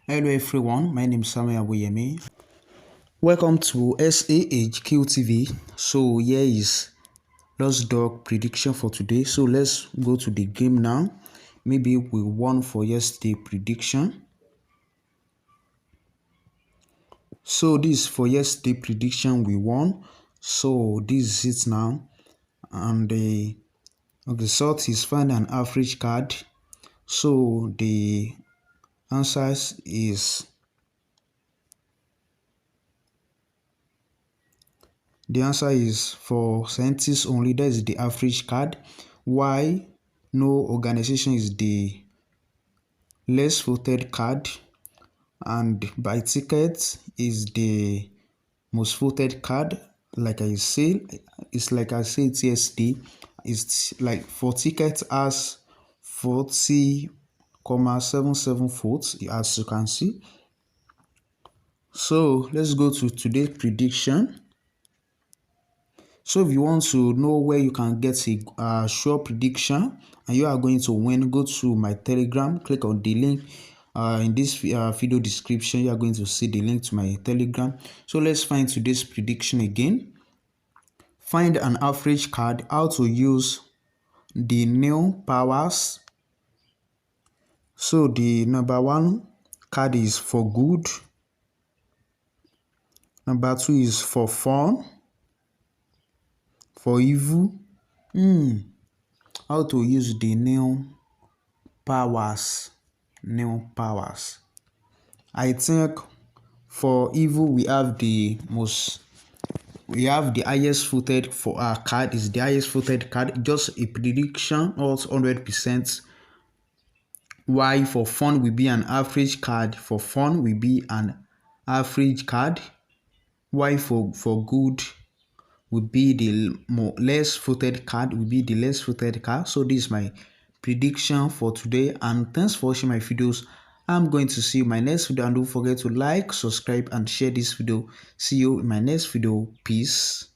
Hello everyone, my name is Samuel Aboyemi. Welcome to H-QTV. So here is Lost Dog prediction for today. So let's go to the game now. Maybe we won for yesterday prediction. So this for yesterday prediction we won. So this is it now. And the result is find an average card. So the answers is for scientists only. That is the average card. Why no organization is the less voted card, and by ticket is the most voted card. Like I say, it's like I said yesterday. It's like for tickets as 40,77 votes, as you can see. So let's go to today's prediction. So if you want to know where you can get a sure prediction and you are going to win, go to my Telegram, click on the link in this video description. You are going to see the link to my Telegram. So let's find today's prediction again. Find an average card, how to use the new powers. So the number one card is for good. Number two is for fun. For evil. How to use the new powers. I think for evil we have the highest voted for our card. Is the highest voted card. Just a prediction, not 100%. Why for fun will be an average card. For fun will be an average card. Why for good would be the less voted card. So this is my prediction for today, and thanks for watching my videos. I'm going to see you in my next video, and don't forget to like, subscribe and share this video. See you in my next video. Peace.